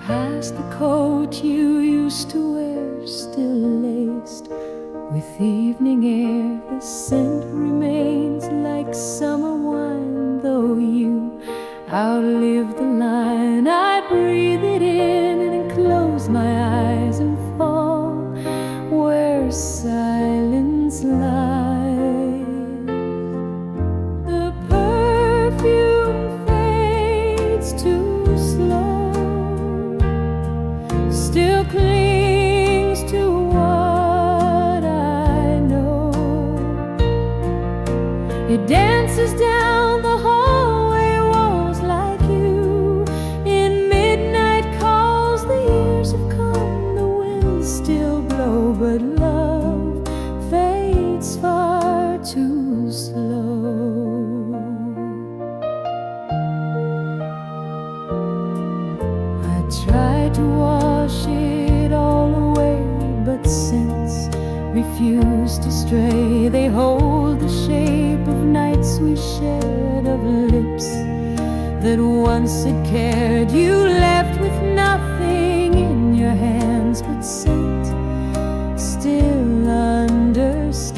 past the coat you used to wear, still laced with evening air. The scent remains like summer wine, though you outlive the line. I breathe it in and close my eyes and fall where silence lies. The perfume fades too slow, still clings to what I know. It dances down the hallway walls like you. In midnight calls, the years have come, the winds still blow, but love fades far too slow. I tried to wash it all away, but scents refuse to stray. They hold the shape of nights we shared, of lips that once had cared. You left with nothing in your hands but scent still understands.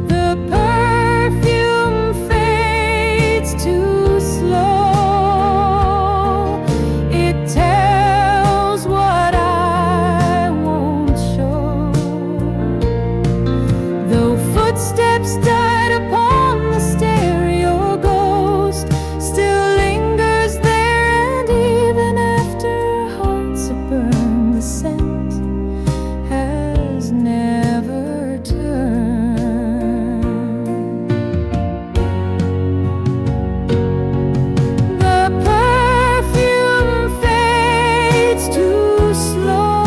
The perfume fades too slow. It tells what I won't show. Though footsteps died upon the stair, your ghost still lingers there. And even after our hearts are burned, the scent has never turned. The perfume fades too slow,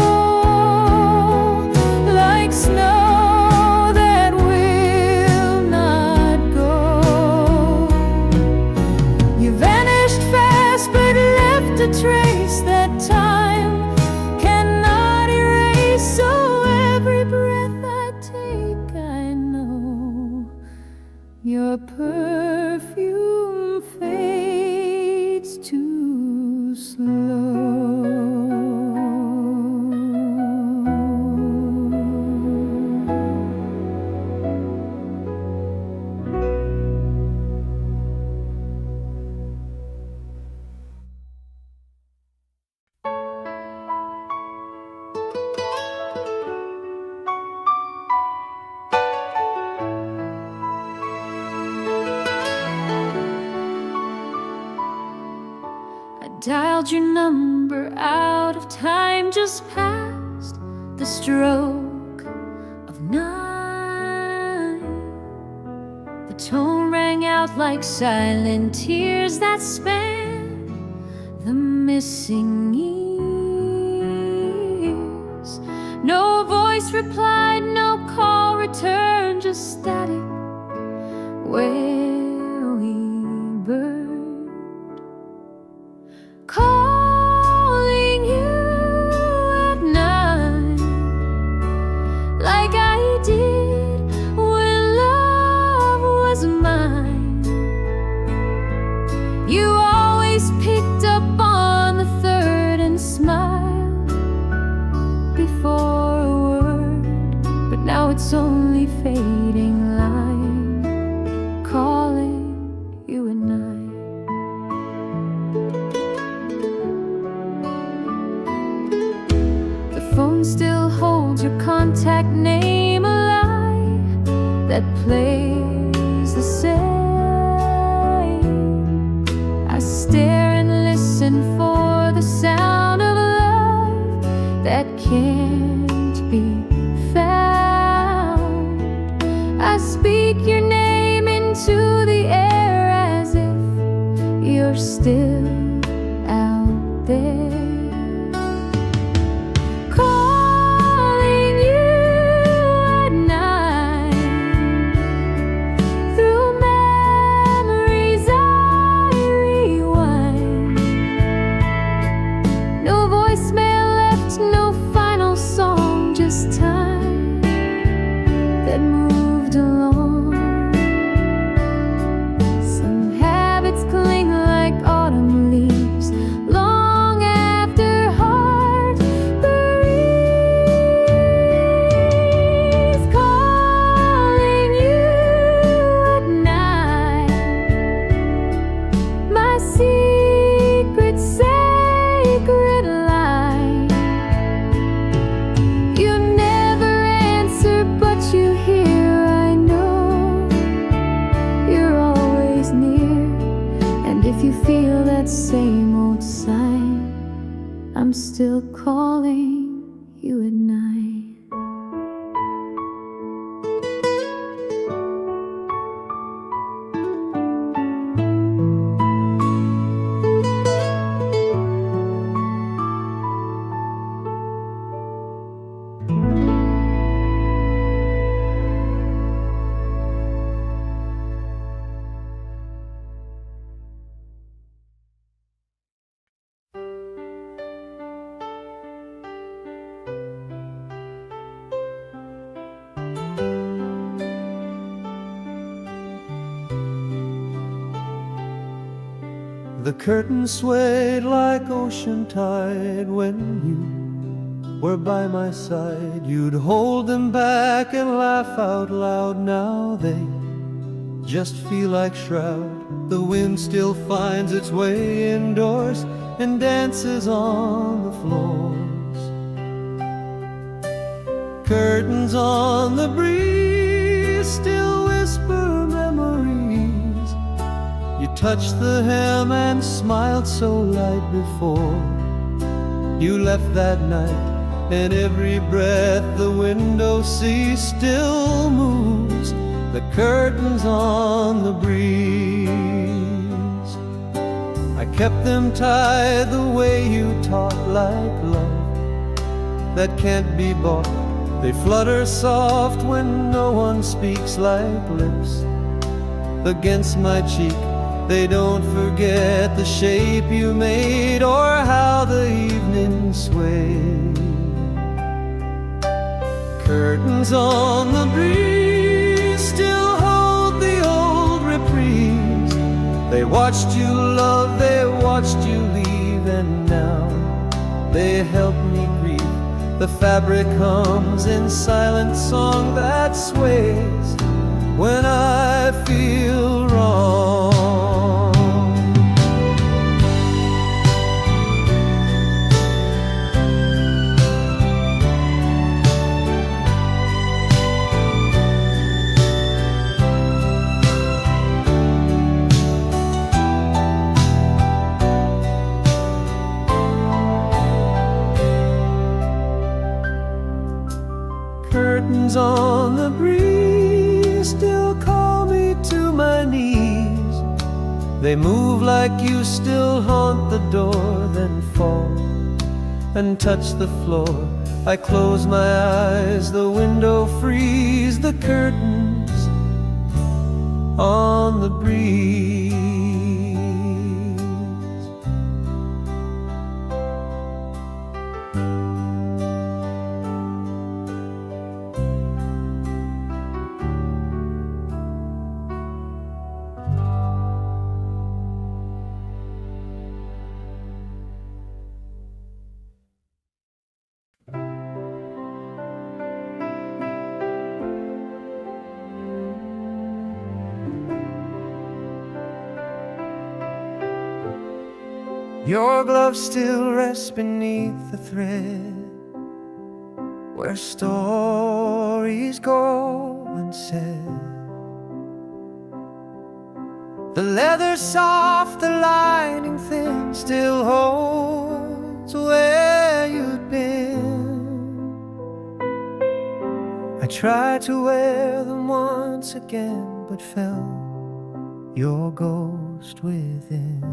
like snow that will not go. You vanished fast but left a trace that time cannot erase. So every breath I take, I know your perfume fades too slow. I dialed your number out of time, just past the stroke of 9. The tone rang out like silent tears that span the missing years. No voice replied, no call returned, just static where we burned. Calling you at night, like I did when love was mine. You always picked up on the third and smiled before a word, but now it's only fading line, calling you at night. The phone still holds your contact name, a lie that plays the same. I stare and listen for the sound of love that can't be found. I speak your name into the air as if you're still out there. Calling you at night, through memories I rewind. No voicemail left, no final song, just time that moved along. Some habits cling like autumn leaves, that same old sign. I'm still calling you at night. The curtains swayed like ocean tide. When you were by my side, you'd hold them back and laugh out loud. Now they just feel like shroud. The wind still finds its way indoors and dances on the floors. Curtains on the breeze still whisper memories. You touched the hem and smiled so light before you left that night, and every breath the window sees still moves the curtains on the breeze. I kept them tied the way you taught, like love that can't be bought. They flutter soft when no one speaks, like lips against my cheek. They don't forget the shape you made or how the evening swayed. Curtains on the breeze still hold the old reprise. They watched you love, they watched you leave, and now they help me grieve. The fabric hums in silent song that sways when I feel wrong. Curtains on the breeze still call me to my knees. They move like you still haunt the door, then fall and touch the floor. I close my eyes, the window frees, the curtains on the breeze. Your glove still rests beneath the thread where stories go unsaid. The leather soft, the lining thin, still holds where you'd been. I tried to wear them once again, but felt your ghost within.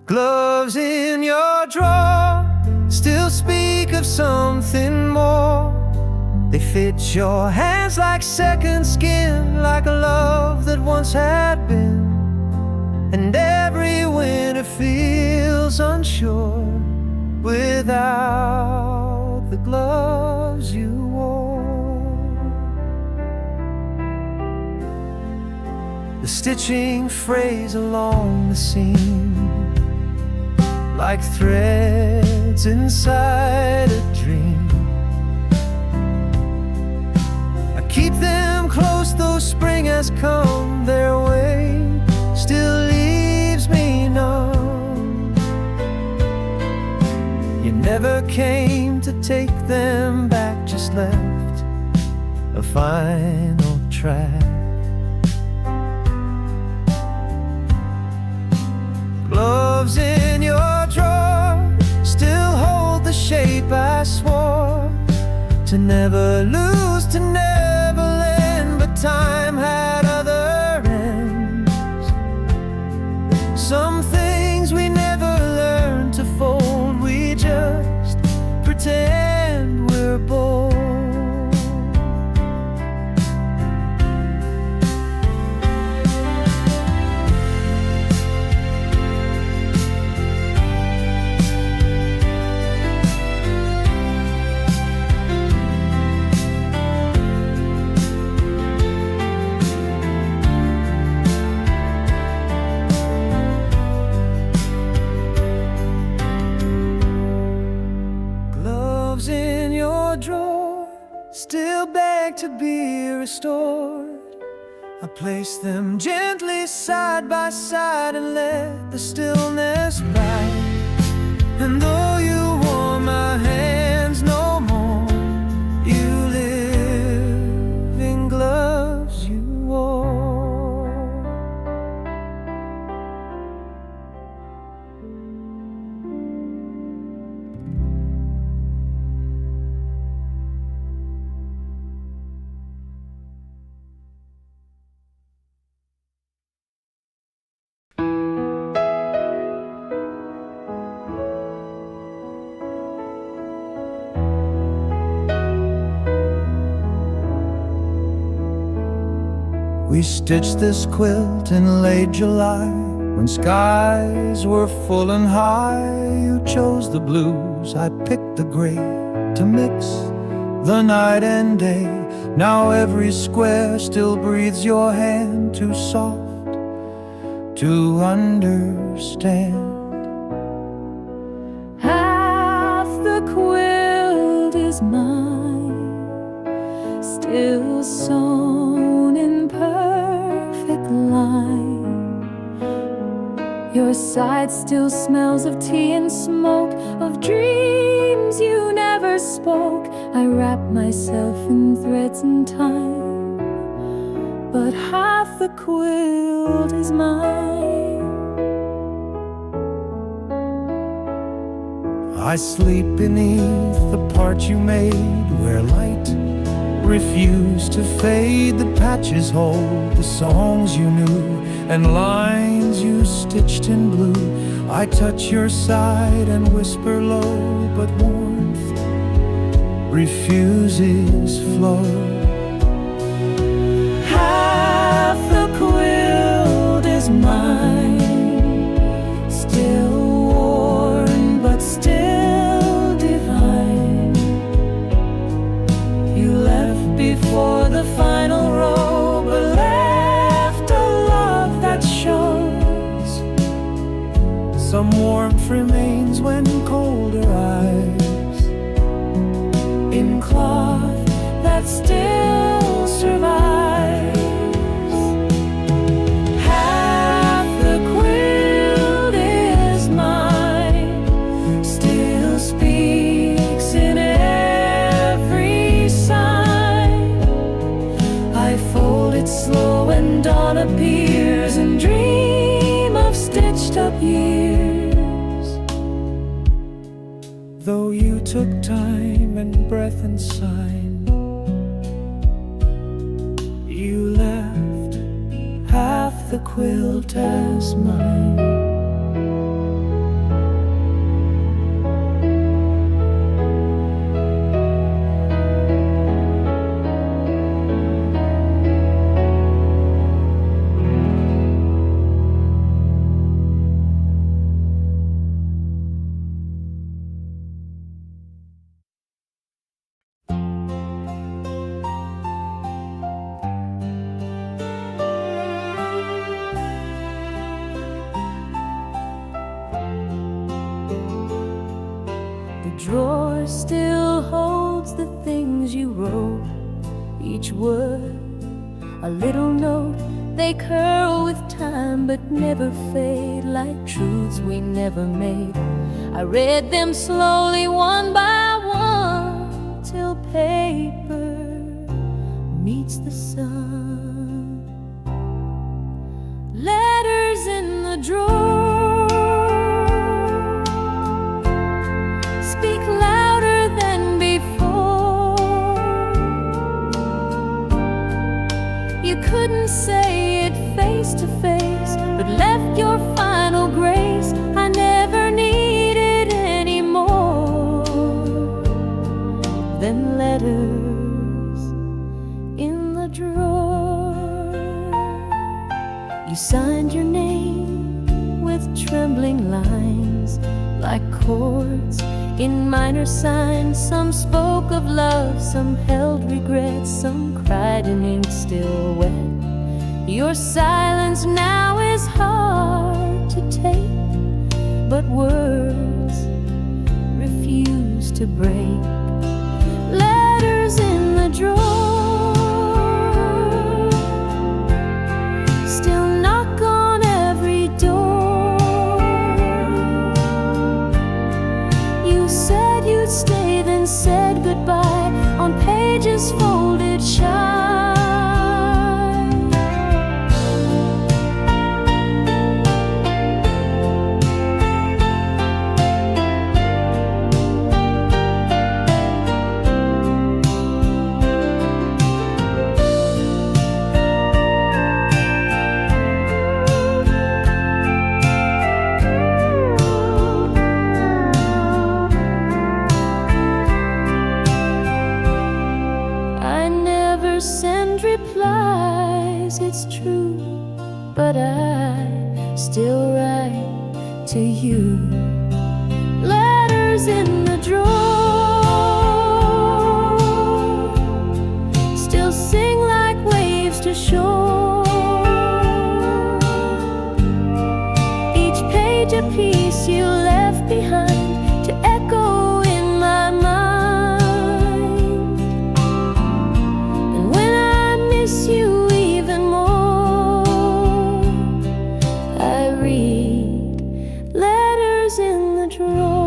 Gloves in your drawer still speak of something more. They fit your hands like second skin, like a love that once had been. And every winter feels unsure without the gloves you wore. The stitching frays along the seam like threads inside a dream. I keep them close though spring has come. Their way still leaves me numb. You never came to take them back, just left a final track. gloves in your drawer still hold the shape I swore to never lose, to never lend, but time had other ends. Some things we never learned to fold, we just pretend we're bold. In your drawer still beg to be restored. I place them gently side by side and let the stillness bite. And though you warm my hands no more, you live in gloves you wore. We stitched this quilt in late July, when skies were full and high. You chose the blues, I picked the gray, to mix the night and day. Now every square still breathes your hand, too soft to understand. Half the quilt is mine, still sewn in perfect line. Your side still smells of tea and smoke, of dreams you never spoke. I wrap myself in threads and time, but half the quilt is mine. I sleep beneath the part you made, where light refused to fade. The patches hold the songs you knew, and lines you stitched in blue. I touch your side and whisper low, but warmth refuses flow. Half the quilt is mine, still worn but still divine. You left before the final row, but left a love that shows. Some warmth remains when colder eyes, in cloth that still survives. Half the quilt is mine, still speaks in every sign. I fold it slow and dawn appears, and dream of stitched up years. though you took time and breath and sign. You left half the quilt as mine. The drawer still holds the things you wrote, each word a little note. They curl with time but never fade, like truths we never made. I read them slowly one by one, till paper meets the sun. Letters in the drawer, than letters in the drawer. You signed your name with trembling lines, like chords in minor signs. Some spoke of love, some held regrets, some cried in ink still wet. Your silence now is hard to take, but words refuse to break. Letters in the drawer still knock on every door. You said you'd stay, then said goodbye on pages folded shy. Send replies, it's true, but I still write to you. Letters in the drawer still sing like waves to shore. Each page a piece you left behind to echo in my mind. You even more, I read letters in the drawer.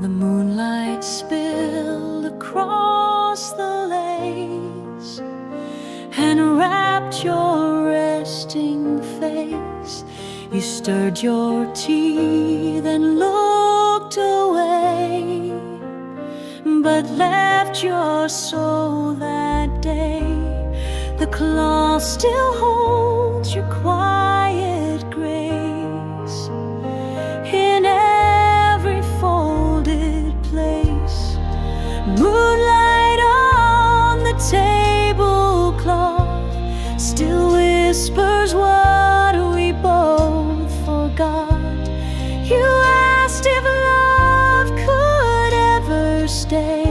The moonlight spilled across the lace and wrapped your resting face. You stirred your tea, then looked away, but left your soul that day. The cloth still holds your quiet grace in every folded place. Moonlight on the tablecloth still whispers what we both forgot. You asked if love could ever stay,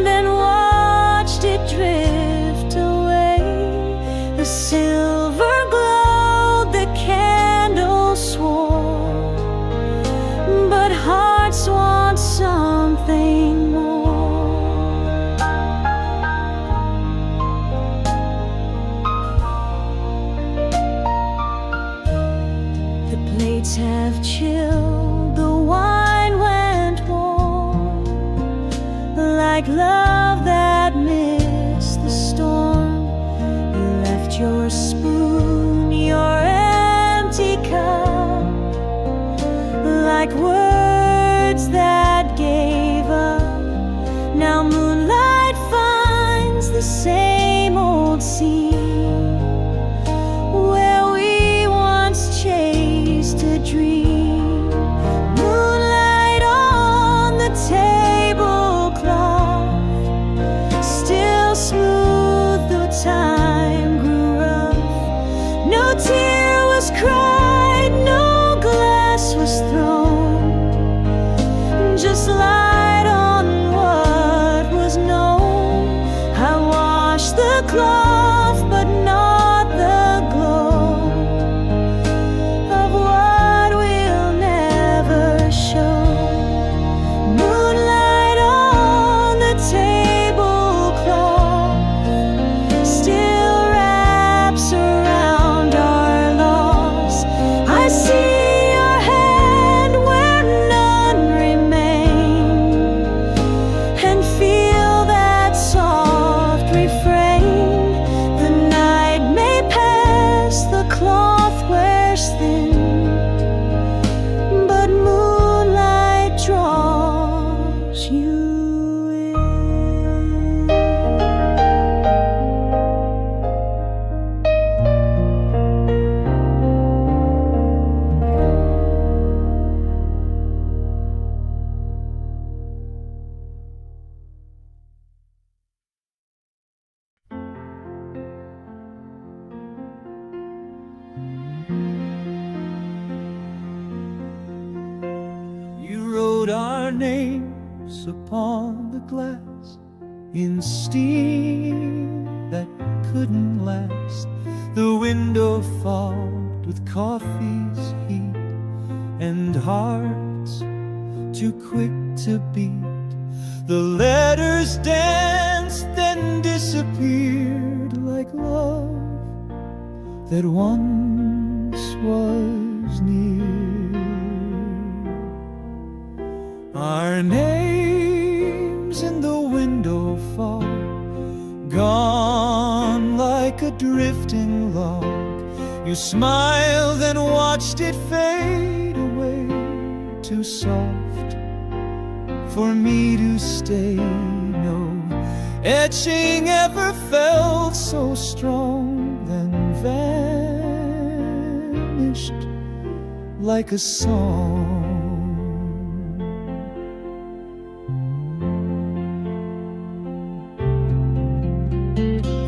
then watched it drift away. The silver glowed, the candle swore, but hearts want something more. The plates have chilled, the wine went warm, like love that missed the storm. You left your spoon, your empty cup, like words that gave up. Now moonlight finds the same old scene where we once chased a dream. Moonlight on the tablecloth still smooth, though time grew rough. No tear was cried, no glass was thrown, just light on what was known. I washed the cloth let you in. Our names upon the glass in steam that couldn't last. The window fogged with coffee's heat and hearts too quick to beat. The letters danced then disappeared like love that once was near. Our names in the window fog, gone like a drifting log. You smiled and watched it fade away, too soft for me to stay. No etching ever felt so strong, then vanished like a song.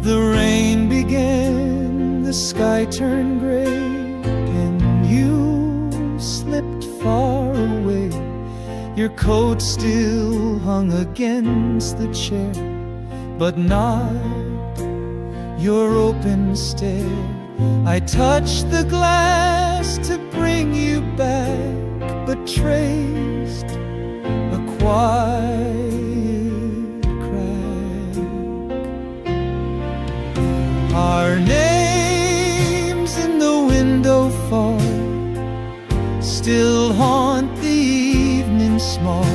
The rain began, the sky turned gray, and you slipped far away. Your coat still hung against the chair, but not your open stare. I touched the glass to bring you back, but traced a quiet crack. Our names in the window fog still haunt the evening smog.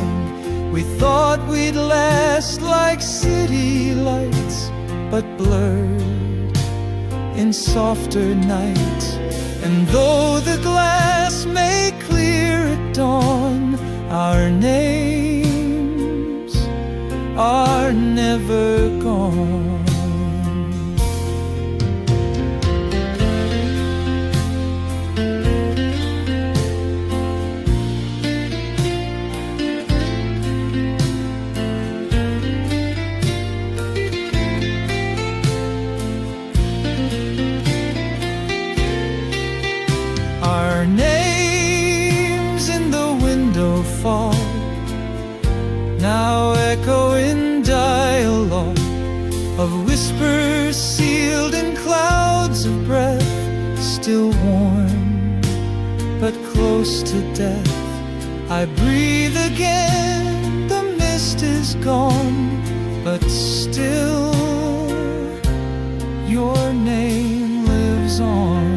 We thought we'd last like city lights, but blurred in softer night. And though the glass may clear at dawn, our names are never gone. Our names in the window fog now echo in dialogue of whispers sealed in clouds of breath, still warm but close to death. I breathe again, the mist is gone, but still your name lives on.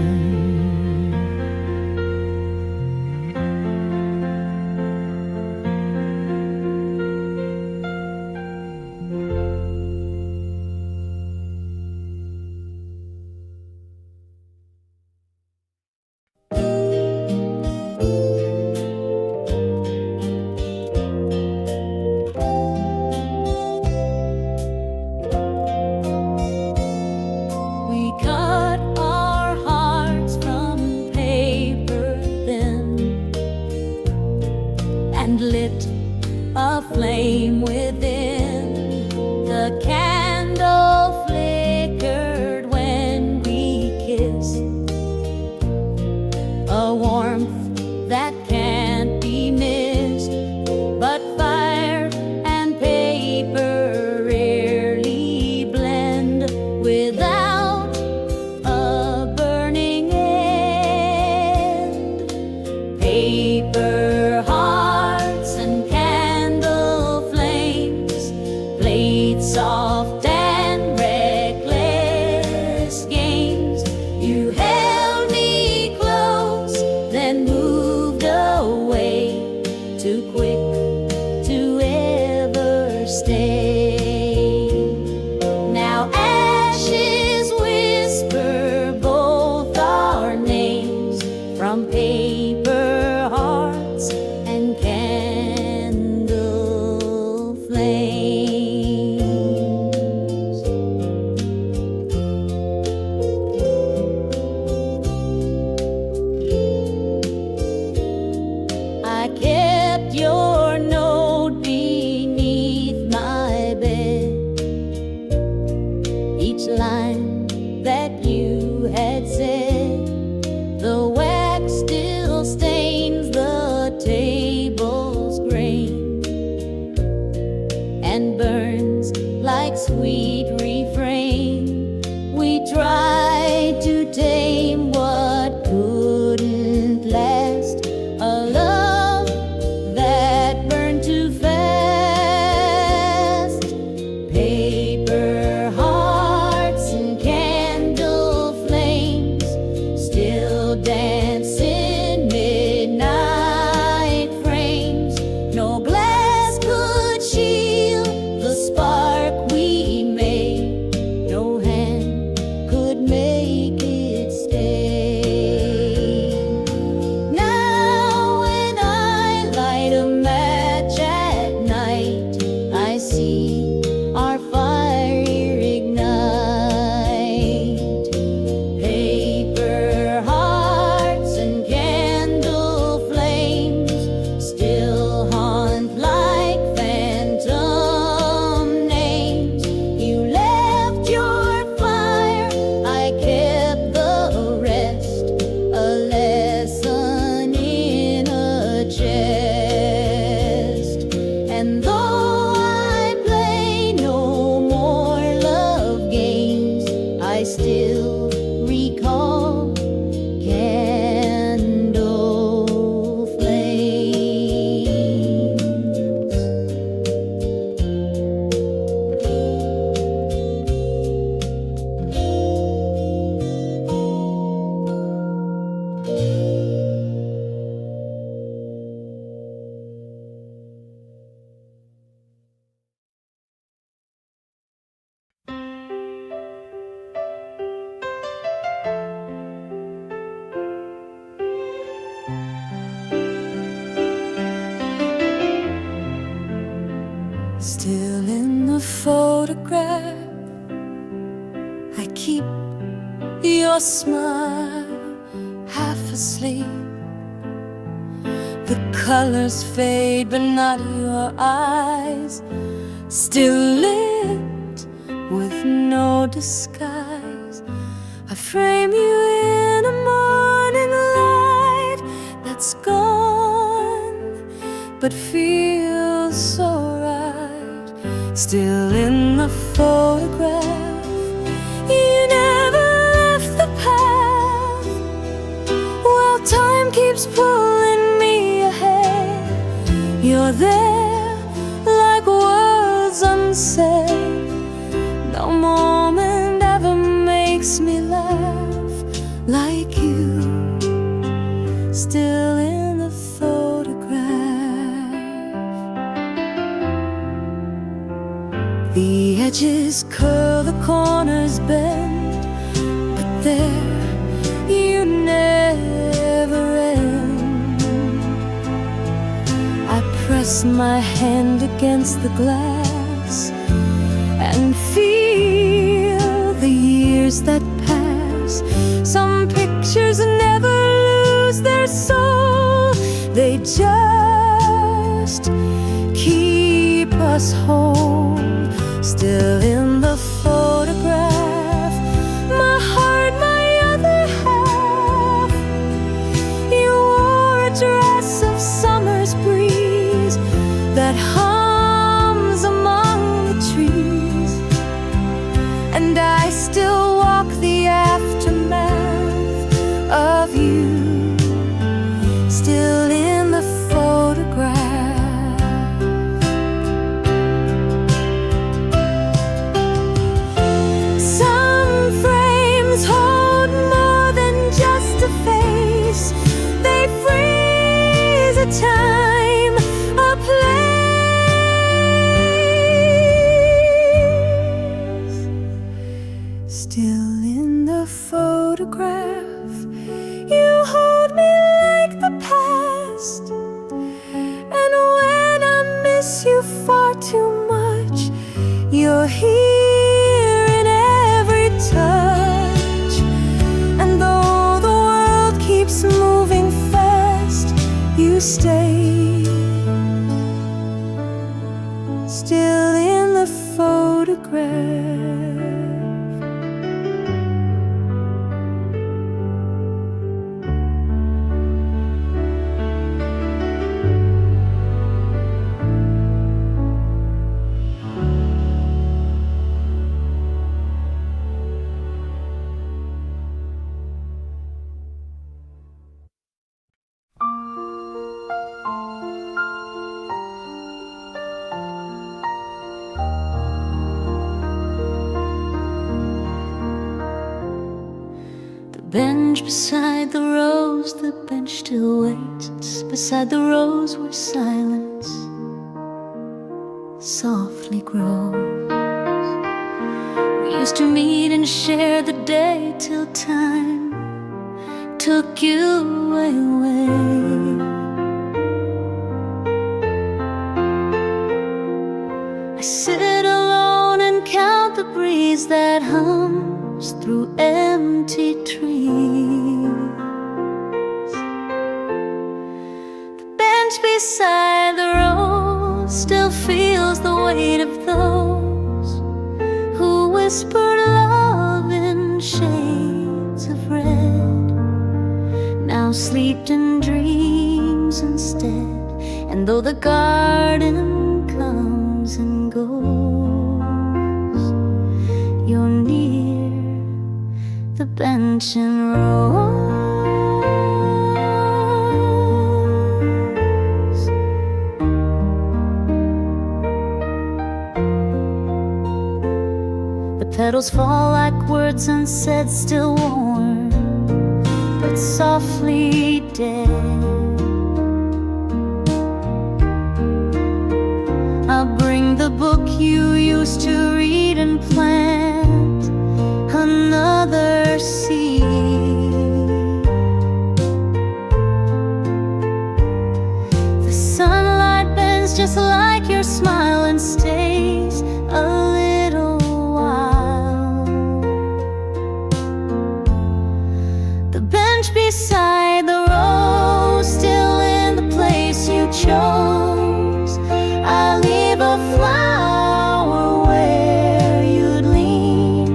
A flame within. The candle flickered when we kissed, a warmth that can't be missed. But fire and paper rarely blend without a burning end. Paper hearts and soft and reckless games. You held me close, then moved away, too quick to ever stay. Now ashes whisper both our names from paper hearts and candle and burns like sweet refrain. We tried to tame what couldn't last, a love that burned too fast. Paper hearts and candle flames still dance in midnight frames. No glass could shield the spark we made. No hand could make it stay. Now when I light a match at night, I see our fire ignite. Paper hearts and candle flames still haunt like phantom names. You left your fire, I kept the rest, a lesson in a chest. And though I play no more love games, I still recall candle flames. Still in the photograph, I keep your smile, half asleep. The colors fade, but not your eyes, still lit with no disguise. I frame you in a morning light that's gone, but feels so right. Still in the photograph, you never left the path. While time keeps pulling me ahead, you're there like words unsaid. No moment ever makes me laugh like you. Still in the photograph, the edges curl, the corners bend, but there you never end. I press my hand against the glass and feel the years that pass. Some pictures never lose their soul, they just keep us whole. Still in the photograph, my heart, my other half. You wore a dress of summer's breeze that hums among the trees, and I still walk the aftermath of you. Still in the photograph. Some frames hold more than just a face. They freeze a time, a place. Still in the photograph, you hold me like the past. And when I miss you far too much, you're here in every touch. And though the world keeps moving fast, you stay. Still in the photograph. bench beside the rose, the bench still waits beside the rose where silence softly grows. We used to meet and share the day till time took you away. I sit alone and count the breeze that hums through empty trees. The bench beside the rose still feels the weight of those who whispered love in shades of red, now sleep in dreams instead. And though the garden comes and goes, you're near the bench and rose. The petals fall like words unsaid, still warm but softly dead. I'll bring the book you used to read and plant another seed. The sunlight bends just like your smile and stays a little while. The bench beside the rose, still in the place you chose. I leave a flower where you'd lean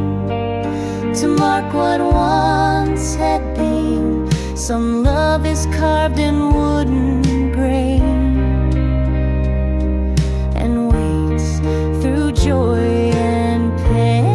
to mark what once had been. Some love is carved in wooden grain and waits through joy and pain.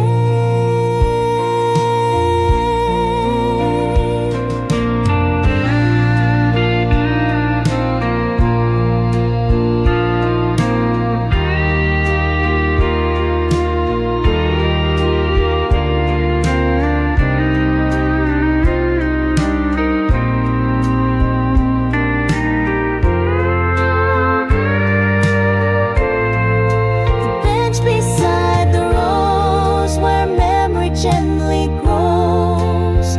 Gently grows,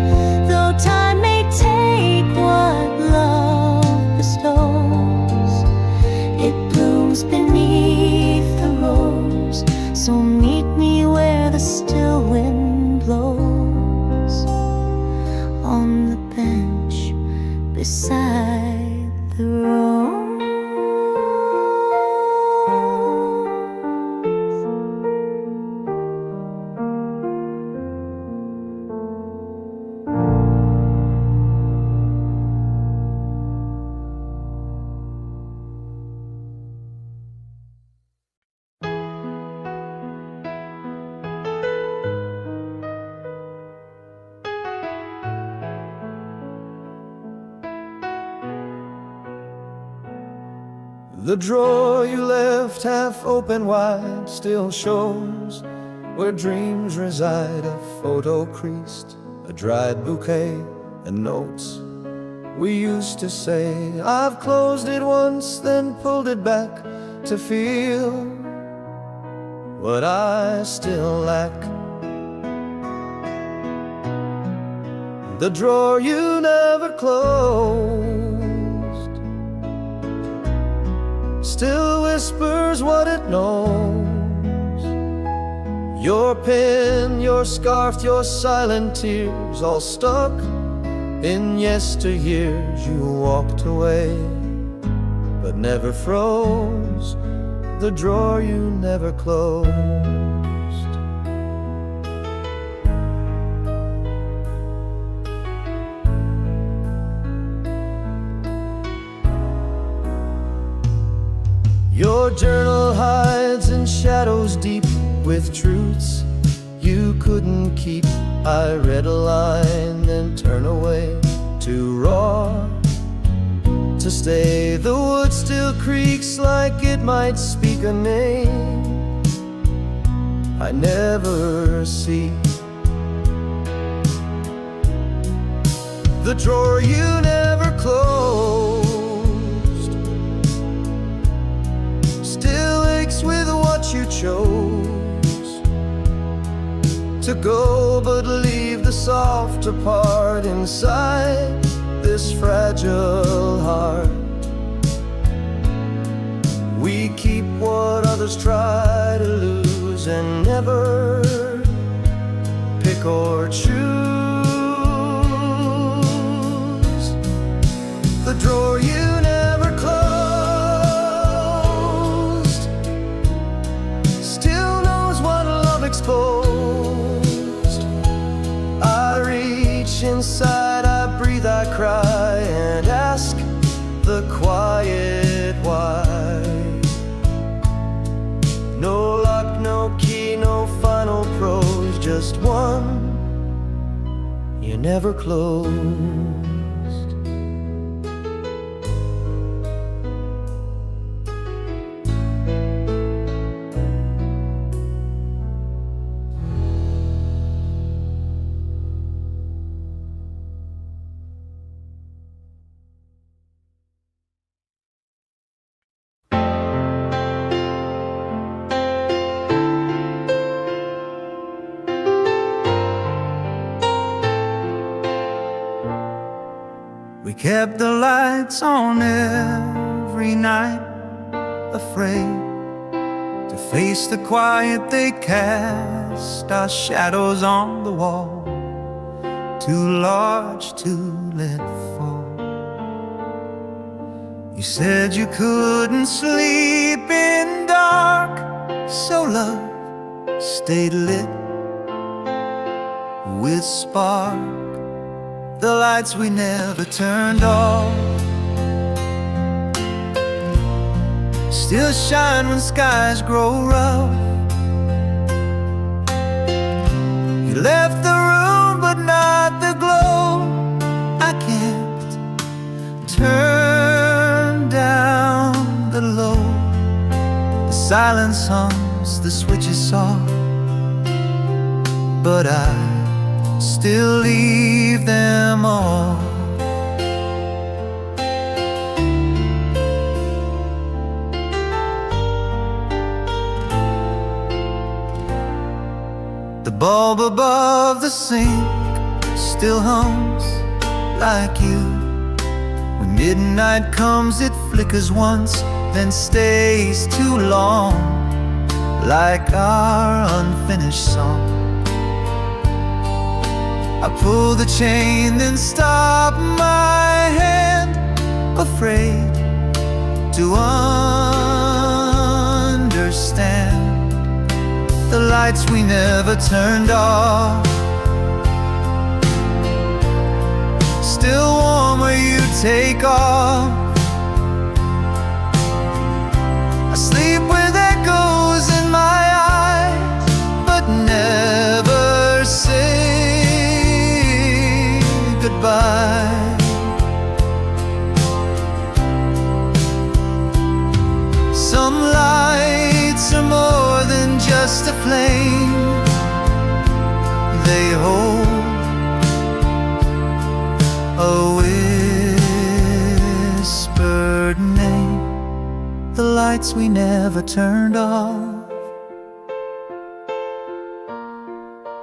though time may take what love bestows. It blooms beneath the rose, so meet me where the still wind blows, on the bench beside the rose. The drawer you left half open wide still shows where dreams reside. A photo creased, a dried bouquet, and notes we used to say. I've closed it once, then pulled it back to feel what I still lack. The drawer you never closed still whispers what it knows. Your pen, your scarf, your silent tears, all stuck in yesteryears. You walked away, but never froze the drawer you never closed. Your journal hides in shadows deep with truths you couldn't keep. I read a line, then turn away, too raw to stay. The wood still creaks like it might speak a name I never see. the drawer you never closed still aches with what you chose to go, but leave the softer part inside this fragile heart. We keep what others try to lose and never pick or choose. The drawer you never closed still knows what love exposed. I reach inside, I breathe, I cry, and ask the quiet why. No lock, no key, no final prose, just one you never closed. We kept the lights on every night, afraid to face the quiet they cast. Our shadows on the wall, too large to let fall. You said you couldn't sleep in dark, so love stayed lit with spark. The lights we never turned off still shine when skies grow rough. You left the room but not the glow. I can't turn down the low. The silence hums, the switch is soft, but I still leave them all. The bulb above the sink still hums like you. When midnight comes, it flickers once, then stays too long, like our unfinished song. I pull the chain, then stop my hand, afraid to understand. The lights we never turned off still warm where you take off. I sleep with echoes in my eyes, but never say goodbye. Some lights are more than just a flame. They hold a whispered name. The lights we never turned off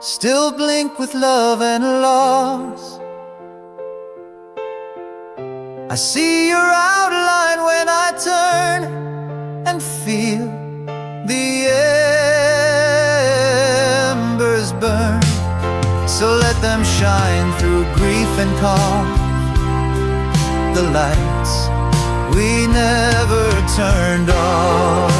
still blink with love and loss. I see your outline when I turn and feel the embers burn. So let them shine through grief and calm, the lights we never turned off.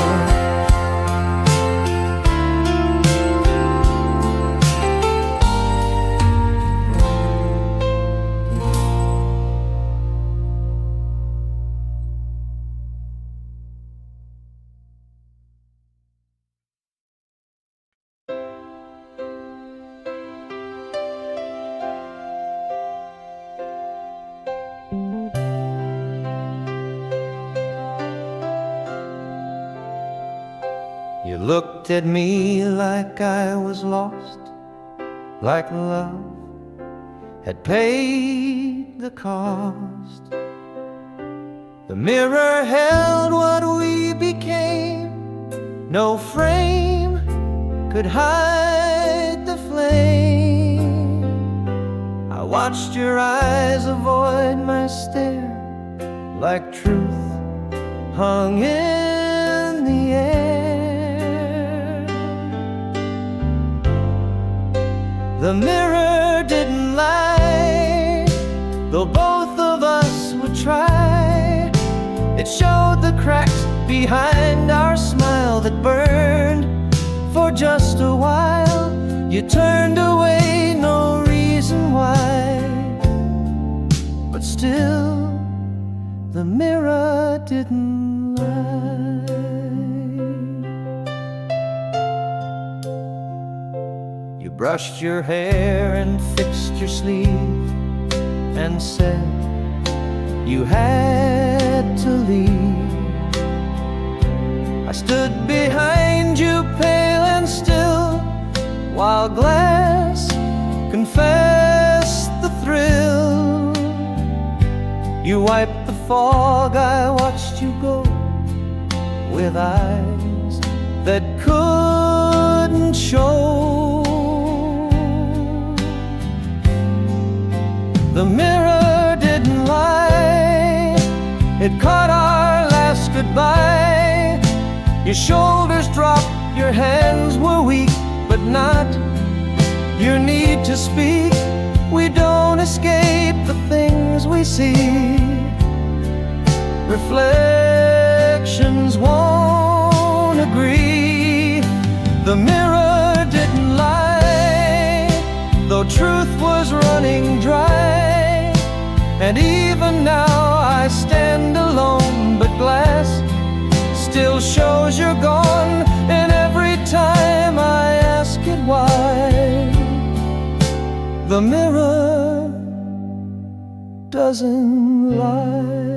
You looked at me like I was lost, like love had paid the cost. The mirror held what we became. No frame could hide the flame. I watched your eyes avoid my stare, like truth hung in the air. The mirror didn't lie, though both of us would try. It showed the cracks behind our smile that burned for just a while. You turned away, no reason why, but still the mirror didn't lie. You brushed your hair and fixed your sleeve and said you had to leave. I stood behind you, pale and still, while glass confessed the thrill. You wiped the fog, I watched you go, with eyes that couldn't show. The mirror didn't lie, it caught our last goodbye. Your shoulders dropped, your hands were weak, but not your need to speak. We don't escape the things we see. Reflections won't agree. The mirror didn't lie, though truth was running dry. And even now I stand alone, but glass still shows you're gone. And every time I ask it why, the mirror doesn't lie.